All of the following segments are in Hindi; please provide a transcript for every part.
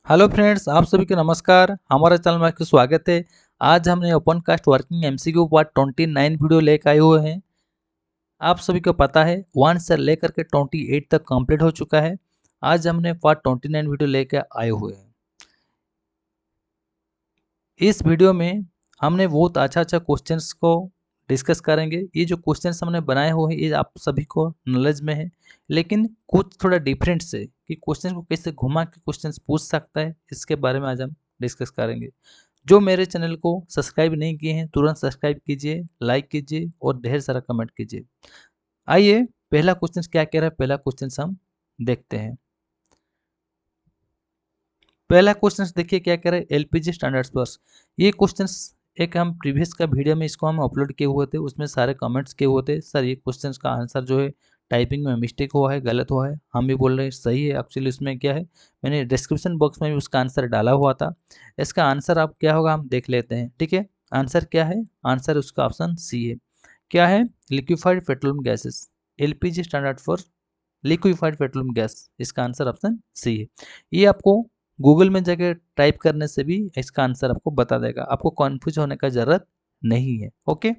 हेलो फ्रेंड्स, आप सभी को नमस्कार। हमारे चैनल में आपका स्वागत है। आज हमने open cast working MCQ part 29 video लेकर आए हुए हैं। आप सभी को पता है 1 से लेकर के 28 तक कंप्लीट हो चुका है। आज हमने पार्ट 29 वीडियो लेकर आए हुए हैं। इस वीडियो में हमने बहुत अच्छा क्वेश्चंस को डिस्कस करेंगे। ये जो क्वेश्चंस हमने बनाए हुए हैं ये आप सभी को नॉलेज में है, लेकिन कुछ थोड़ा डिफरेंट से कि क्वेश्चन को कैसे घुमा के क्वेश्चंस पूछ सकता है, इसके बारे में आज हम डिस्कस करेंगे। जो मेरे चैनल को सब्सक्राइब नहीं किए हैं तुरंत सब्सक्राइब कीजिए, लाइक कीजिए और ढेर सारा कमेंट कीजिए। आइए पहला क्वेश्चन क्या कह रहा है, पहला क्वेश्चन हम देखते हैं। पहला क्वेश्चन देखिए क्या कह रहा है, एलपीजी स्टैंडर्ड्स बस। ये क्वेश्चन एक हम प्रीवियस का वीडियो में इसको हम अपलोड किए हुए थे, उसमें सारे कमेंट्स किए हुए थे सर ये क्वेश्चन का आंसर जो है टाइपिंग में मिस्टेक हुआ है, गलत हुआ है। हम भी बोल रहे हैं सही है। एक्चुअली उसमें क्या है, मैंने डिस्क्रिप्शन बॉक्स में भी उसका आंसर डाला हुआ था। इसका आंसर आप क्या होगा हम देख लेते हैं। ठीक है, आंसर क्या है, आंसर उसका ऑप्शन सी है। क्या है, liquefied petroleum gases, LPG standard for liquefied petroleum gas. इसका आंसर ऑप्शन सी है। ये आपको गूगल में जाकर टाइप करने से भी इसका आंसर आपको बता देगा, आपको कन्फ्यूज होने का जरूरत नहीं है। ओके,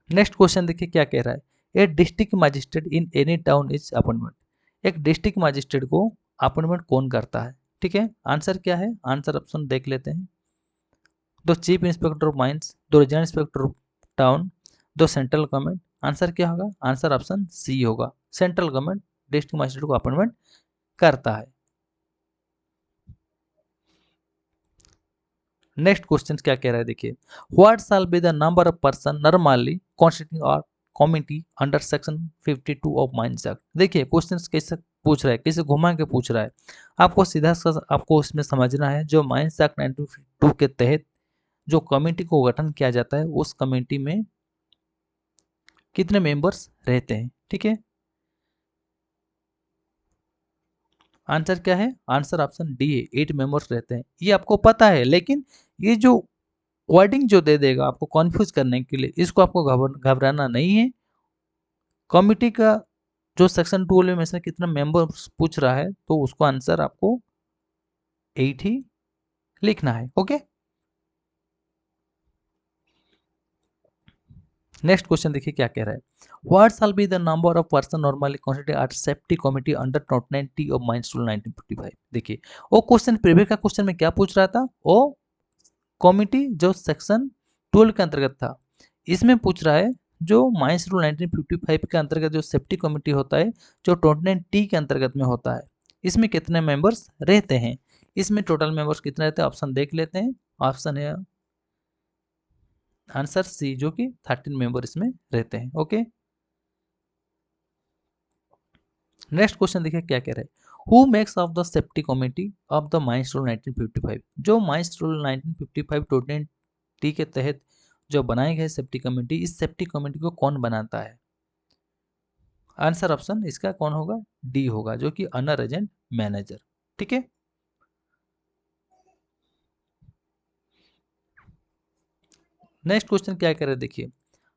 नेक्स्ट क्वेश्चन देखिए क्या कह रहा है, ए district magistrate in any town is appointment. एक डिस्ट्रिक्ट मजिस्ट्रेट को अपॉइंटमेंट कौन करता है। ठीक है, आंसर क्या है, आंसर ऑप्शन देख लेते हैं। दो चीफ इंस्पेक्टर ऑफ माइंस, दो रीजनल इंस्पेक्टर ऑफ टाउन, दो सेंट्रल गवर्नमेंट। आंसर क्या होगा, आंसर ऑप्शन सी होगा। सेंट्रल गवर्नमेंट डिस्ट्रिक्ट मजिस्ट्रेट को अपॉइंटमेंट करता है। नेक्स्ट क्वेश्चन क्या कह रहा है देखिए, what shall be the number of person normally constituting a committee under section 52 of mines act. देखिए क्वेश्चन कैसे पूछ रहा है, कैसे घुमा के पूछ रहा है। आपको सीधा सा आपको उसमें समझना है, जो माइंस एक्ट 1952 के तहत जो कमेटी को गठन किया जाता है उस कमेटी में कितने मेंबर्स रहते हैं। ठीक है, आंसर क्या है, आंसर ऑप्शन डी है, 8 मेंबर्स रहते हैं। ये आपको पता है, लेकिन ये जो वर्डिंग जो दे देगा आपको कंफ्यूज करने के लिए, इसको आपको घबराना नहीं है। कमिटी का जो सेक्शन 12 में से कितना मेंबर्स पूछ रहा है तो उसको आंसर आपको 8 ही लिखना है। ओके, नेक्स्ट क्वेश्चन देखिए क्या कह रहा है, what shall be the number of person normally constituted at safety committee under not 90 of mines rule 1955। देखिए वो क्वेश्चन प्रीवियस का क्वेश्चन में क्या पूछ रहा था, वो कमिटी जो सेक्शन 12 के अंतर्गत था, इसमें पूछ रहा है जो माइंस रूल 1955 के अंतर्गत जो सेफ्टी कमिटी होता है, जो 29T के अंतर्गत में होता है, इसमें कितने मेंबर्स रहते हैं। इसमें टोटल मेंबर्स कितने रहते हैं, ऑप्शन देख लेते हैं। ऑप्शन है आंसर सी, जो कि 13 मेंबर इसमें रहते हैं। ओके, नेक्स्ट क्वेश्चन देखिए क्या कह रहे हैं, who makes of the safety committee of the mines rule 1955। जो माइंस रूल 1955 29T के तहत जो बनाई गई सेफ्टी कमेटी, इस सेफ्टी कमेटी को कौन बनाता है। आंसर ऑप्शन इसका कौन होगा, डी होगा, जो कि अनर एजेंट मैनेजर। ठीक है, नेक्स्ट क्वेश्चन क्या कह रहे हैं देखिए,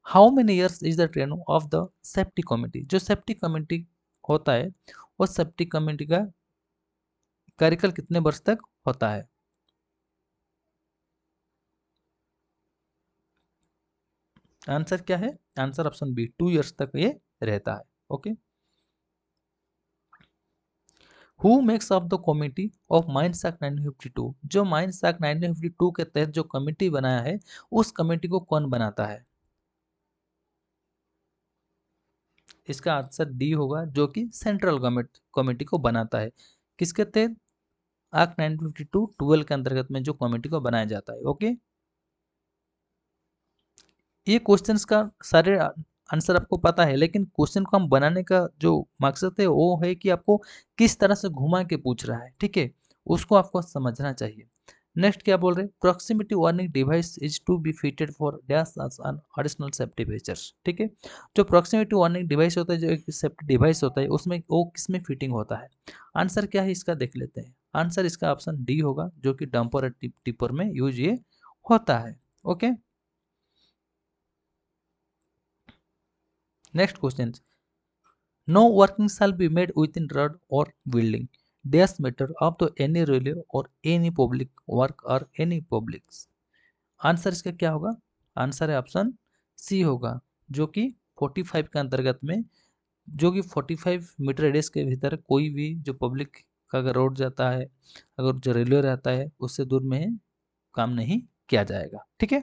how many years is the train of the safety committee. जो सेफ्टी कमेटी होता है वो सेफ्टी कमेटी का कार्यकाल कितने वर्ष तक होता है। आंसर क्या है, आंसर ऑप्शन बी, 2 इयर्स तक ये रहता है। Okay, who makes of the committee of mines act 1952। जो माइंस एक्ट 1952 के तहत जो कमेटी बनाया है उस कमेटी को कौन बनाता है। इसका आंसर डी होगा, जो कि सेंट्रल गवर्नमेंट कमेटी को बनाता है। किसके तहत, एक्ट 1952 12 के अंतर्गत में जो कमेटी को बनाया जाता है। ओके, ये क्वेश्चंस का सारे आंसर आपको पता है, लेकिन क्वेश्चन को हम बनाने का जो मकसद है वो है कि आपको किस तरह से घुमा के पूछ रहा है। ठीक है, उसको आपको समझना चाहिए। नेक्स्ट क्या बोल रहे हैं, proximity warning device is to be fitted for dash an additional safety features. ठीक है, जो प्रोक्सिमिटी वार्निंग डिवाइस होता है, जो एक सेफ्टी डिवाइस होता है, उसमें वो किस में फिटिंग होता है। आंसर क्या है इसका देख लेते हैं। आंसर इसका ऑप्शन डी होगा, जो कि डंपर और टिपर में यूज ये होता है। Okay, next question, no working shall be made within road और building dash matter of the any railway और एनी पब्लिक वर्क और एनी पब्लिक। आंसर इसका क्या होगा? आंसर है ऑप्शन सी होगा, जो कि 45 के अंतर्गत में, जो कि 45 मीटर रेडियस के भीतर कोई भी जो पब्लिक का अगर रोड जाता है, अगर जो रेलवे रहता है, उससे दूर में काम नहीं किया जाएगा। ठीक है,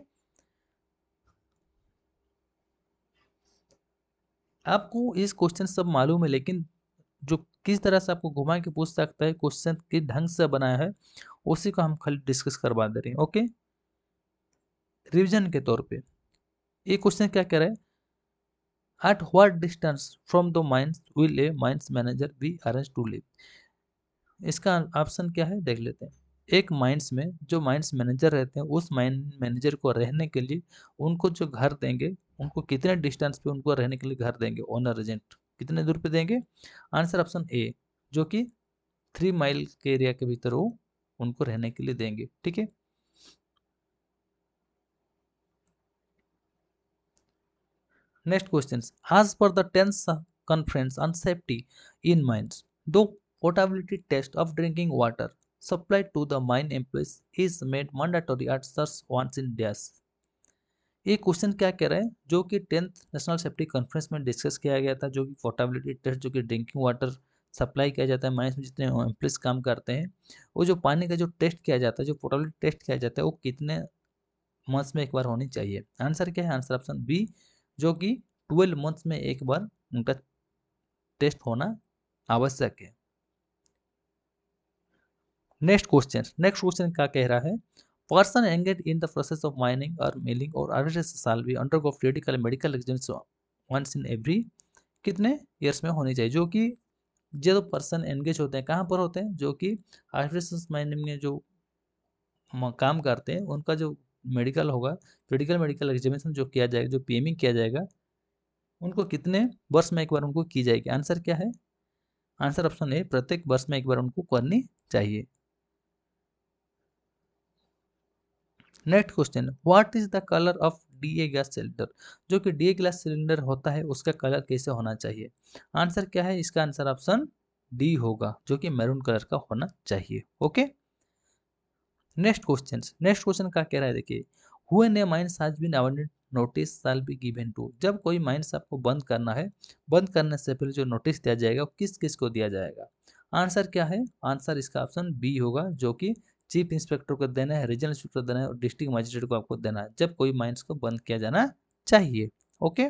आपको इस क्वेश्चन सब मालूम है, लेकिन जो किस तरह से आपको घुमा के पूछ सकता है, क्वेश्चन किस ढंग से बनाया है, उसी को हम खाली डिस्कस करवा दे रहे हैं। ओके, रिवीजन के तौर पे ये क्वेश्चन क्या कह रहा है? At what distance from the mines will a mines manager be arrange to live? इसका ऑप्शन क्या है देख लेते हैं। एक माइंस में जो माइंस मैनेजर रहते हैं, उस माइन मैनेजर को रहने के लिए उनको जो घर देंगे, उनको कितने डिस्टेंस पे उनको रहने के लिए घर देंगे, ओनर एजेंट कितने दूर पे देंगे? आंसर ऑप्शन ए, जो कि 3 माइल के एरिया के भीतर वो उनको रहने के लिए देंगे। ठीक है, next question. As per the 10th conference on safety in mines, the potability test of drinking water supplied to the mine employees is made mandatory at such once in dash। ये क्वेश्चन क्या कह रहा है? जो कि 10th नेशनल सेफ्टी कॉन्फ्रेंस में डिस्कस किया गया था, जो कि पोर्टेबिलिटी टेस्ट, जो कि ड्रिंकिंग वाटर सप्लाई किया जाता है माइंस में जितने एम्प्लॉइज काम करते हैं, वो जो पानी का जो टेस्ट किया जाता है, जो पोर्टेबिलिटी टेस्ट किया जाता है, वो कितने मंथ्स में एक बार होनी चाहिए? आंसर क्या है? आंसर ऑप्शन बी, जो कि 12 मंथ्स में एक बार उनका टेस्ट होना आवश्यक है। नेक्स्ट क्वेश्चन क्या कह रहा है? Person engage in the process of mining और मिलिंग और harvesting shall be undergo periodical medical examination once in every कितने ईयर्स में होनी चाहिए? जो कि जो पर्सन एंगेज होते हैं, कहाँ पर होते हैं? जो कि हार्वेस्टिंग माइनिंग में जो काम करते हैं, उनका जो मेडिकल होगा, पीरियडिकल मेडिकल एग्जामिनेशन जो किया जाएगा, जो पीएमई किया जाएगा, उनको कितने वर्ष में एक बार उनको की जाएगी? आंसर क्या है? आंसर ऑप्शन ए, प्रत्येक वर्ष में एक बार उनको करनी चाहिए। Next question. What is the colour of DA gas cylinder? जो कि डीए गैस सिलेंडर होता है, उसका कलर कैसे होना चाहिए? आंसर क्या है? इसका आंसर ऑप्शन डी होगा, जो कि मैरून कलर का होना चाहिए। ओके, नेक्स्ट क्वेश्चन क्या कह रहा है? देखिए, when a mines has been abandoned notice shall be given to. जब कोई माइंस आपको बंद करना है, बंद करने से पहले जो नोटिस दिया जाएगा, वो किस किस को दिया जाएगा? आंसर क्या है? आंसर इसका ऑप्शन बी होगा, जो कि चीफ इंस्पेक्टर को देना है, रीजनल इंस्पेक्टर देना है और डिस्ट्रिक्ट मजिस्ट्रेट को आपको देना है, जब कोई माइंस को बंद किया जाना चाहिए। Okay,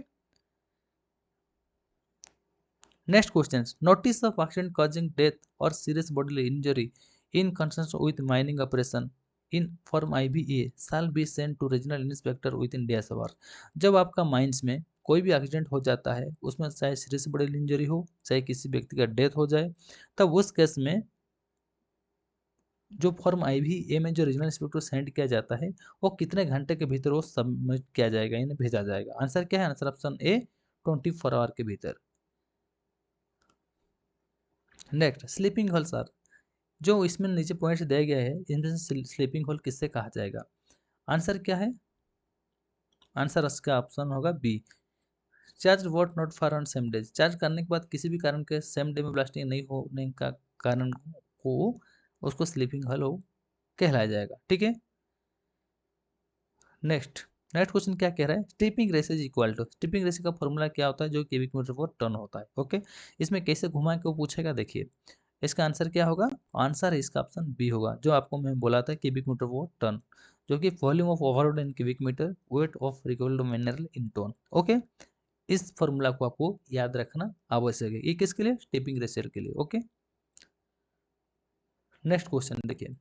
next question. Notice of accident causing death और serious bodily injury in concern with mining operation in form IBA shall be send to regional inspector within days hour. जब आपका माइंस में कोई भी एक्सीडेंट हो जाता है, उसमें चाहे सीरियस bodily इंजरी हो, चाहे किसी व्यक्ति का डेथ हो जाए, तब उस केस में जो फॉर्म IBA में जो रीजनल इंस्पेक्टर सेंड किया जाता है, वो कितने घंटे के भीतर वो सबमिट किया जाएगा, यानी भेजा जाएगा? आंसर क्या है? आंसर ऑप्शन ए, 24 आवर के भीतर। नेक्स्ट, स्लीपिंग होल सर, जो इसमें नीचे पॉइंट्स दिया गया है, इनमें से स्लीपिंग होल किससे कहा जाएगा? आंसर क्या है? आंसर इसका ऑप्शन होगा B, charge what not for on same days. Charge करने के बाद किसी भी कारण के सेम डे में ब्लास्टिंग नहीं होने का कारण को उसको स्लीपिंग होल कहलाया जाएगा। ठीक है, नेक्स्ट नेक्स्ट क्वेश्चन क्या कह रहा है? Stripping ratio is equal to, stripping ratio का फॉर्मूला क्या होता है? जो क्यूबिक मीटर पर टर्न होता है। ओके, इसमें कैसे घुमा के वो पूछेगा, देखिए इसका आंसर क्या होगा? आंसर है इसका ऑप्शन बी होगा, जो आपको मैं बोला था, क्यूबिक मीटर वो टर्न, जो कि volume of overload in cubic meter, weight of recovered mineral in ton. Okay, इस फॉर्मूला को आपको याद रखना आवश्यक है। ये किसके लिए? स्टीपिंग रेशियर के लिए। ओके, नेक्स्ट क्वेश्चन देखिए,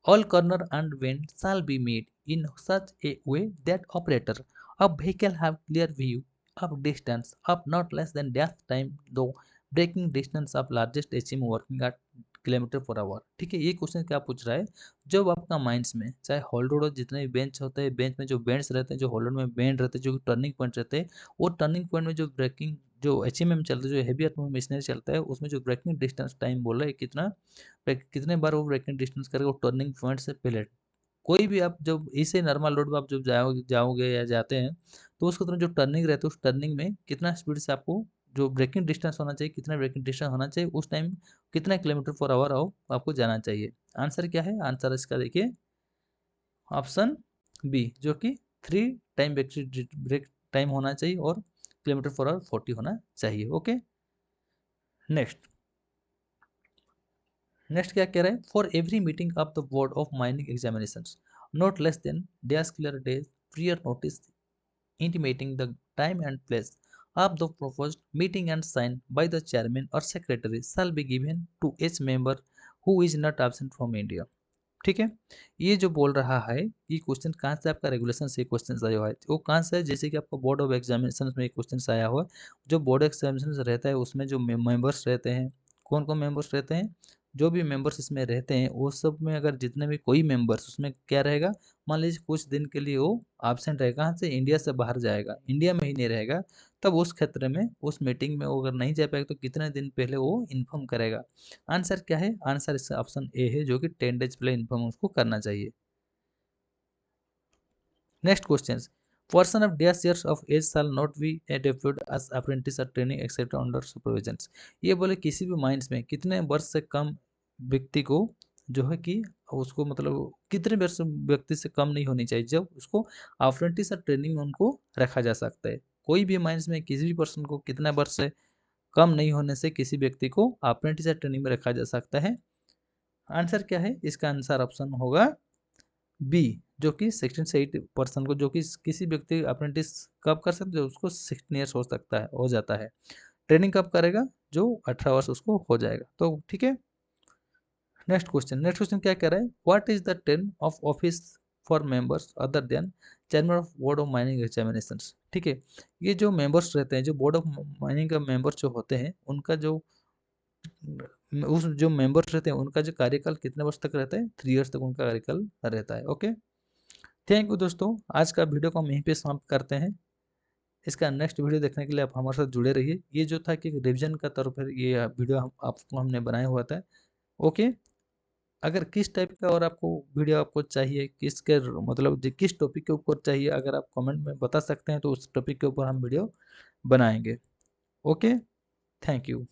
all corner and bend shall be made in such a way that operator of vehicle have clear view of distance of not less than dash time though braking distance of largest HM working at kilometre per hour. ठीक है, ये क्वेश्चन क्या पूछ रहा है? जब आपका माइंस में चाहे होल्ड रोड जितने भी बेंच होते हैं, बेंच में जो बेंड्स रहते हैं, जो होल्ड में बेंड रहते हैं, जो टर्निंग पॉइंट रहते हैं, वो टर्निंग पॉइंट में जो ब्रेकिंग जो HMM चलता है, जो हैवी मशीनरी चलता है, उसमें जो ब्रेकिंग डिस्टेंस टाइम बोल रहा है कितना, कितने बार वो ब्रेकिंग डिस्टेंस करेगा वो टर्निंग पॉइंट से पहले। कोई भी आप जब इसे नॉर्मल रोड पे आप जब जाओगे जाओगे या जाते हैं, तो उसको तुरंत जो टर्निंग रहती है, उस टर्निंग में कितना स्पीड से आपको जो ब्रेकिंग डिस्टेंस होना चाहिए, कितना ब्रेकिंग डिस्टेंस होना चाहिए, उस टाइम कितना किलोमीटर पर आवर आपको जाना चाहिए। आंसर क्या है? आंसर इसका देखिए ऑप्शन बी, जो कि 3 टाइम ब्रेक टाइम होना चाहिए और किलोमीटर पर आवर 40 होना चाहिए। ओके, नेक्स्ट नेक्स्ट क्या कह रहे हैं? For every meeting of the board of mining examinations not less than days clear days prior notice intimating the time and place of the proposed meeting and signed by the chairman or secretary shall be given to each member who is not absent from India। ठीक है, ये जो बोल रहा है, ये क्वेश्चन कहाँ से आपका रेगुलेशन से क्वेश्चन आया हुआ है, वो कहाँ से है? जैसे कि आपका बोर्ड ऑफ एग्जामिनेशन में एक क्वेश्चन आया हुआ है, जो बोर्ड एग्जामिनेशन रहता है उसमें जो मेंबर्स रहते हैं, कौन कौन मेंबर्स रहते हैं, जो भी मेंबर्स इसमें रहते हैं वो सब में अगर जितने भी कोई मेंबर्स उसमें क्या रहेगा, मान लीजिए कुछ दिन के लिए वो एब्सेंट रहेगा, कहाँ से? इंडिया से बाहर जाएगा, इंडिया में ही नहीं रहेगा, तब उस क्षेत्र में उस मीटिंग में वो अगर नहीं जा पाएगा तो कितने दिन पहले वो इन्फॉर्म करेगा। आंसर क्या है? आंसर इसका ऑप्शन ए है, जो कि 10 डेज पहले इन्फॉर्म उसको करना चाहिए। Next question, person of days years of age shall not be deputed as apprentice और ट्रेनिंग एक्सेट्रा अंडर सुपरविजन। ये बोले किसी भी माइंस में कितने वर्ष से कम व्यक्ति को जो है कि उसको मतलब कितने वर्ष व्यक्ति से कम नहीं होनी चाहिए जब उसको अप्रेंटिस और ट्रेनिंग में उनको रखा जा सकता है। कोई भी माइंस में किसी भी पर्सन को कितना वर्ष से कम नहीं होने से किसी व्यक्ति को अप्रेंटिस और ट्रेनिंग में रखा जा सकता है। आंसर क्या है? इसका आंसर ऑप्शन होगा बी, जो कि 16 से 8 पर्सन को, जो कि किसी व्यक्ति अप्रेंटिस कब कर सकते हैं? उसको 16 ईयर्स हो सकता है, हो जाता है। ट्रेनिंग कब करेगा? जो 18 वर्ष उसको हो जाएगा। तो ठीक है, नेक्स्ट क्वेश्चन क्या कह रहा है? What is the term of office for members other than chairman of board of mining examinations. ठीक है, ये जो मेंबर्स रहते हैं, जो बोर्ड ऑफ माइनिंग का मेंबर्स जो होते हैं, उनका जो उस जो मेंबर्स रहते हैं उनका जो कार्यकाल कितने वर्ष तक रहता है? 3 ईयर्स तक उनका कार्यकाल रहता है। ओके, थैंक यू दोस्तों, आज का वीडियो को हम यहीं पे समाप्त करते हैं। इसका नेक्स्ट वीडियो देखने के लिए आप हमारे साथ जुड़े रहिए। ये जो था कि रिवीजन का तौर पर ये वीडियो आपको हमने बनाया हुआ था। ओके, अगर किस टाइप का और आपको वीडियो आपको चाहिए, किसके मतलब किस टॉपिक के ऊपर चाहिए, अगर आप कमेंट में बता सकते हैं तो उस टॉपिक के ऊपर हम वीडियो बनाएंगे। Okay, thank you.